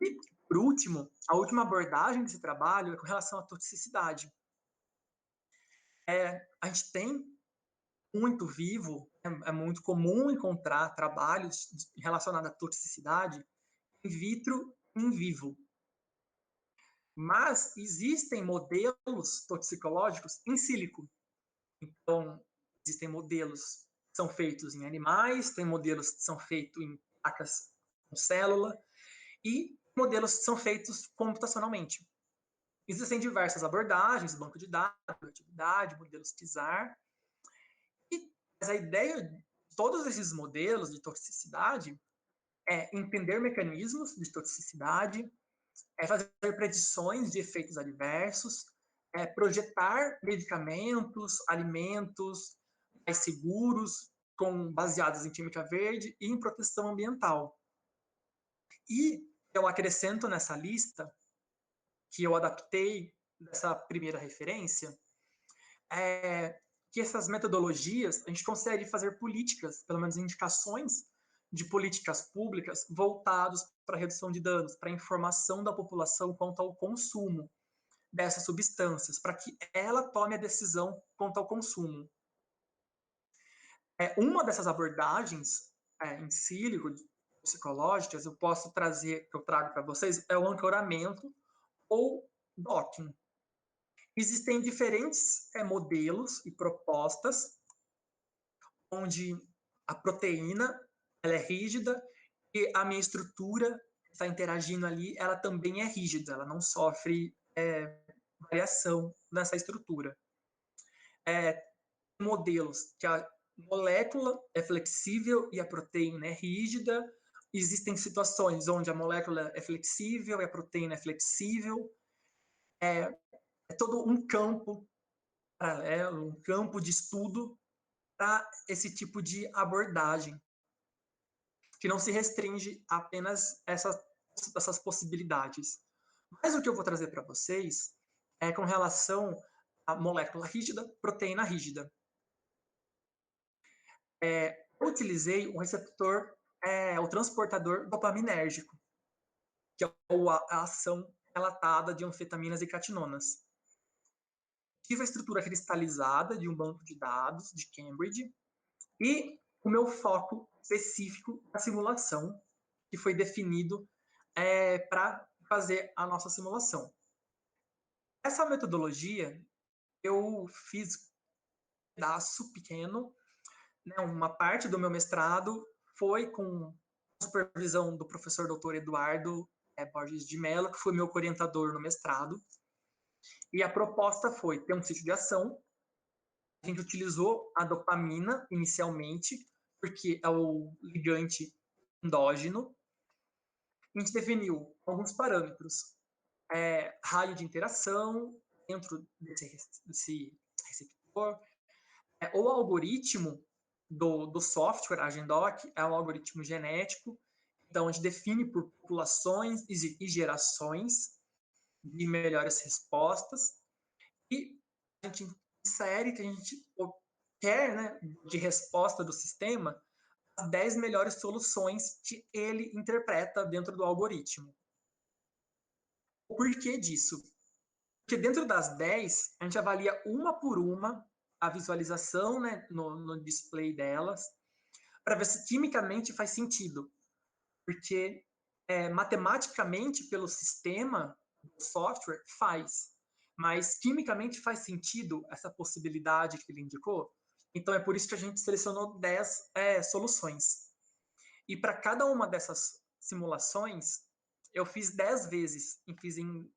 Speaker 2: E, por último, a última abordagem desse trabalho é com relação à toxicidade. A gente tem muito vivo, é muito comum encontrar trabalhos relacionados à toxicidade in vitro e in vivo. Mas existem modelos toxicológicos in silico. Então, existem modelos que são feitos em animais, tem modelos que são feitos em placas com célula, e modelos que são feitos computacionalmente. Existem diversas abordagens, banco de dados, atividade, modelos TISAR. Mas a ideia de todos esses modelos de toxicidade é entender mecanismos de toxicidade, fazer predições de efeitos adversos, projetar medicamentos, alimentos mais seguros, baseados em química verde e em proteção ambiental. E eu acrescento nessa lista, que eu adaptei dessa primeira referência, que essas metodologias, a gente consegue fazer políticas, pelo menos indicações de políticas públicas voltadas para a redução de danos, para a informação da população quanto ao consumo dessas substâncias, para que ela tome a decisão quanto ao consumo. Uma dessas abordagens em sílico, psicológicas, eu trago para vocês, é o ancoramento ou docking. Existem diferentes modelos e propostas onde a proteína ela é rígida e a minha estrutura está interagindo ali, ela também é rígida, ela não sofre variação nessa estrutura. Modelos que a molécula é flexível e a proteína é rígida. Existem situações onde a molécula é flexível e a proteína é flexível. É todo um campo paralelo, um campo de estudo para esse tipo de abordagem, que não se restringe a apenas essas possibilidades. Mas o que eu vou trazer para vocês é com relação à molécula rígida, proteína rígida. Eu utilizei um receptor, o transportador dopaminérgico, que é a ação relatada de anfetaminas e catinonas. Tive a estrutura cristalizada de um banco de dados de Cambridge e o meu foco específico na simulação, que foi definido para fazer a nossa simulação. Essa metodologia eu fiz um pedaço pequeno, né, uma parte do meu mestrado foi com supervisão do professor Dr. Eduardo Borges de Mello, que foi meu orientador no mestrado. E a proposta foi ter um sítio de ação. A gente utilizou a dopamina inicialmente, porque é o ligante endógeno. A gente definiu alguns parâmetros. Raio de interação dentro desse receptor. O algoritmo do software, a Gendoc, é um algoritmo genético. Então, a gente define por populações e gerações de melhores respostas. E a gente insere que a gente quer, né, de resposta do sistema, as 10 melhores soluções que ele interpreta dentro do algoritmo. O porquê disso? Porque dentro das 10, a gente avalia uma por uma a visualização, né, no display delas, para ver se quimicamente faz sentido. Porque matematicamente, pelo sistema do software, faz. Mas quimicamente faz sentido essa possibilidade que ele indicou? Então, é por isso que a gente selecionou 10 soluções. E para cada uma dessas simulações, eu fiz 10 vezes, e fiz em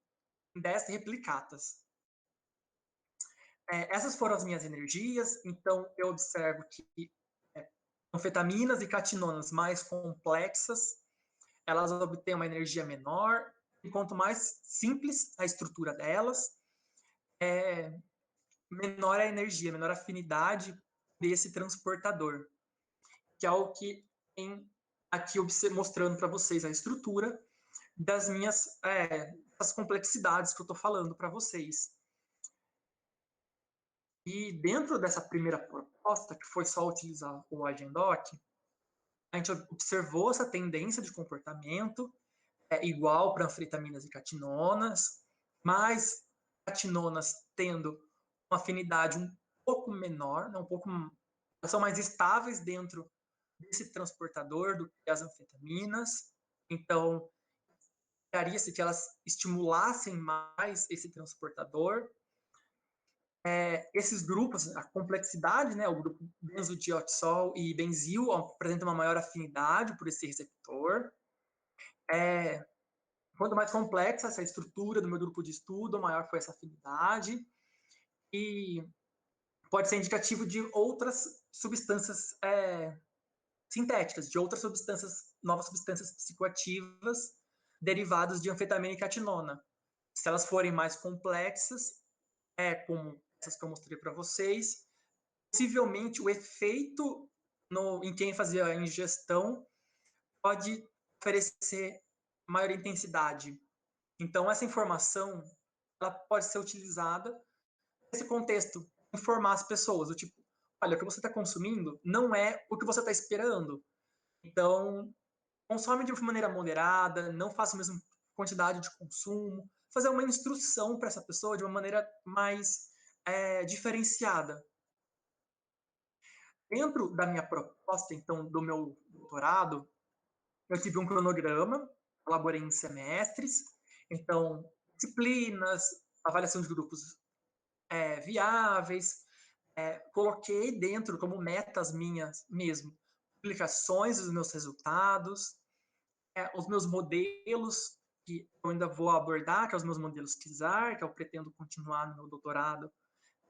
Speaker 2: 10 replicatas. Essas foram as minhas energias, então eu observo que anfetaminas e catinonas mais complexas, elas obtêm uma energia menor, e quanto mais simples a estrutura delas, menor a energia, menor a afinidade desse transportador, que é o que tem aqui mostrando para vocês a estrutura das minhas das complexidades que eu estou falando para vocês. E dentro dessa primeira proposta, que foi só utilizar o Agendoc, a gente observou essa tendência de comportamento igual para anfetaminas e catinonas, mas catinonas tendo uma afinidade um pouco menor, né, são mais estáveis dentro desse transportador do que as anfetaminas. Então, esperaria-se que elas estimulassem mais esse transportador. Esses grupos, a complexidade, né, o grupo benzodioxol e benzil apresentam uma maior afinidade por esse receptor. Quanto mais complexa essa estrutura do meu grupo de estudo, maior foi essa afinidade. E pode ser indicativo de outras substâncias sintéticas, de outras substâncias, novas substâncias psicoativas derivadas de anfetamina e catinona. Se elas forem mais complexas, como essas que eu mostrei para vocês, possivelmente o efeito em quem fazia a ingestão pode oferecer maior intensidade. Então, essa informação ela pode ser utilizada nesse contexto, informar as pessoas, do tipo, olha, o que você está consumindo não é o que você está esperando. Então, consome de uma maneira moderada, não faça a mesma quantidade de consumo, fazer uma instrução para essa pessoa de uma maneira mais diferenciada. Dentro da minha proposta, então, do meu doutorado, eu tive um cronograma, elaborei em semestres, então, disciplinas, avaliação de grupos viáveis, coloquei dentro como metas minhas mesmo, publicações dos meus resultados, os meus modelos, que eu ainda vou abordar, que são os meus modelos KISAR, que eu pretendo continuar no meu doutorado,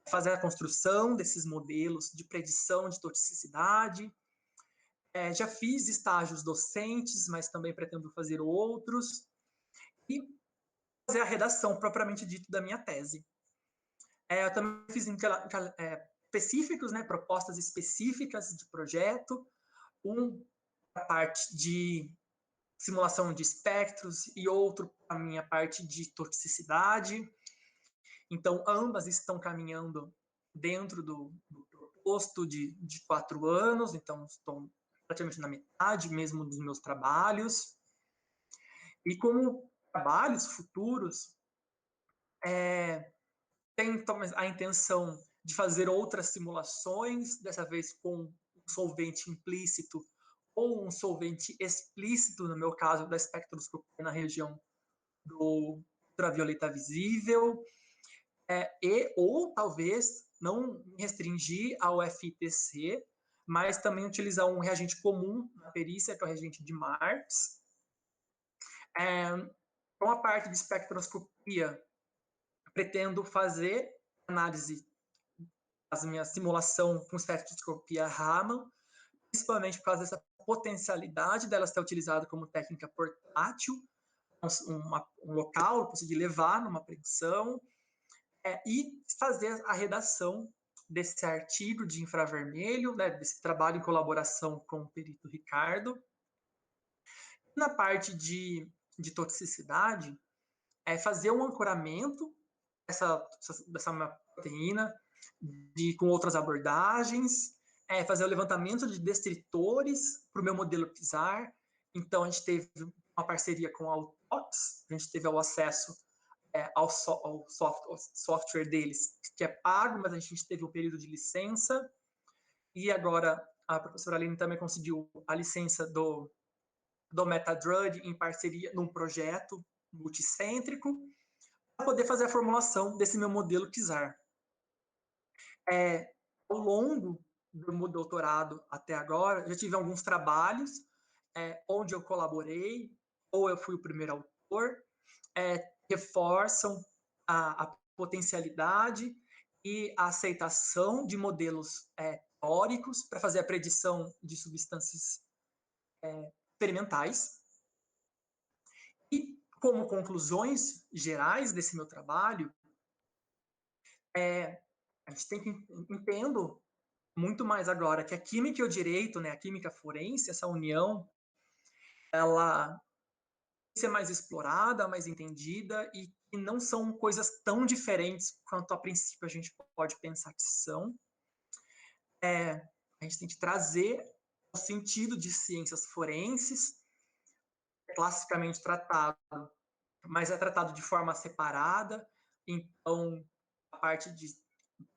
Speaker 2: fazer a construção desses modelos de predição de toxicidade. Já fiz estágios docentes, mas também pretendo fazer outros. E fazer a redação, propriamente dito, da minha tese. Eu também fiz específicos, né, propostas específicas de projeto, a parte de simulação de espectros e outro a minha parte de toxicidade. Então, ambas estão caminhando dentro do proposto de 4 anos, então estou praticamente na metade mesmo dos meus trabalhos. E como trabalhos futuros, tem a intenção de fazer outras simulações, dessa vez com um solvente implícito ou um solvente explícito, no meu caso, da espectroscopia na região do ultravioleta visível, ou talvez não me restringir ao FITC, mas também utilizar um reagente comum na perícia, que é o reagente de Marx. Com a parte de espectroscopia, pretendo fazer análise da minha simulação com espectroscopia Raman, principalmente por causa dessa potencialidade dela ser utilizada como técnica portátil, um local para conseguir levar numa apreensão, e fazer a redação desse artigo de infravermelho, né, desse trabalho em colaboração com o perito Ricardo. Na parte de toxicidade, fazer um ancoramento dessa proteína com outras abordagens, fazer o levantamento de descritores para o meu modelo KISAR. Então, a gente teve uma parceria com a Autox, a gente teve o acesso ao software deles, que é pago, mas a gente teve um período de licença. E agora a professora Aline também conseguiu a licença do MetaDrug em parceria num projeto multicêntrico, para poder fazer a formulação desse meu modelo KISAR. Ao longo do meu doutorado até agora, já tive alguns trabalhos onde eu colaborei, ou eu fui o primeiro autor, reforçam a potencialidade e a aceitação de modelos teóricos para fazer a predição de substâncias experimentais. E, como conclusões gerais desse meu trabalho, a gente tem que entendo muito mais agora que a química e o direito, né, a química forense, essa união, ela tem que ser mais explorada, mais entendida, e não são coisas tão diferentes quanto a princípio a gente pode pensar que são. A gente tem que trazer o sentido de ciências forenses, classicamente tratado, mas é tratado de forma separada. Então, a parte de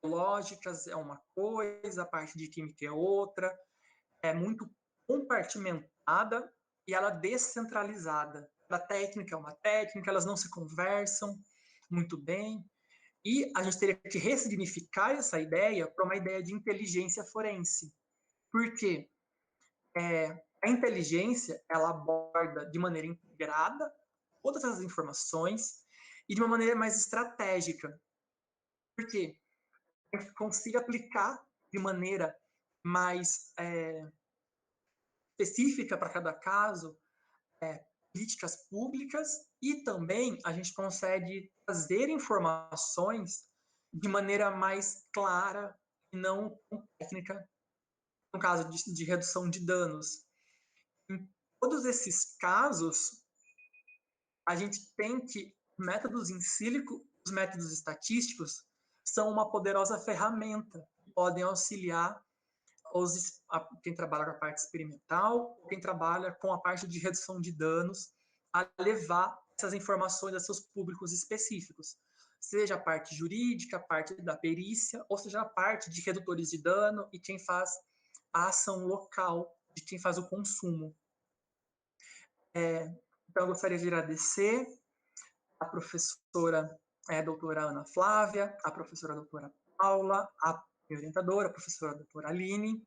Speaker 2: biológicas é uma coisa, a parte de química é outra, é muito compartimentada e ela descentralizada. A técnica é uma técnica, elas não se conversam muito bem, e a gente teria que ressignificar essa ideia para uma ideia de inteligência forense. Por quê? A inteligência, ela aborda de maneira integrada todas as informações e de uma maneira mais estratégica. Por quê? A gente consiga aplicar de maneira mais específica para cada caso políticas públicas, e também a gente consegue trazer informações de maneira mais clara e não técnica, no caso de redução de danos. Em todos esses casos, a gente tem que métodos in silico, os métodos estatísticos, são uma poderosa ferramenta que podem auxiliar quem trabalha com a parte experimental, quem trabalha com a parte de redução de danos, a levar essas informações a seus públicos específicos, seja a parte jurídica, a parte da perícia, ou seja a parte de redutores de dano e quem faz a ação local, de quem faz o consumo. Então, eu gostaria de agradecer a professora doutora Ana Flávia, a professora doutora Paula, a minha orientadora, a professora doutora Aline.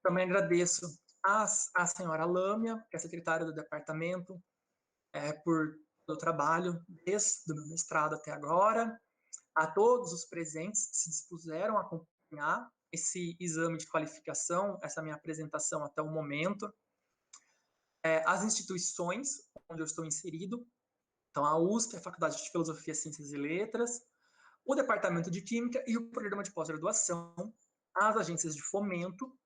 Speaker 2: Também agradeço a senhora Lâmia, que é secretária do departamento, por todo o trabalho desde o meu mestrado até agora, a todos os presentes que se dispuseram a acompanhar esse exame de qualificação, essa minha apresentação até o momento, as instituições onde eu estou inserido, então a USP, a Faculdade de Filosofia, Ciências e Letras, o Departamento de Química e o Programa de Pós-Graduação, as agências de fomento,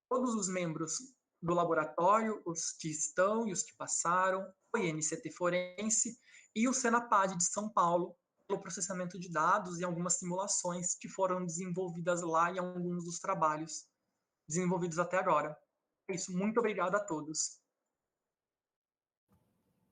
Speaker 2: todos os membros do laboratório, os que estão e os que passaram, o INCT Forense e o Senapad de São Paulo, pelo processamento de dados e algumas simulações que foram desenvolvidas lá em alguns dos trabalhos desenvolvidos até agora. É isso, muito obrigado a todos.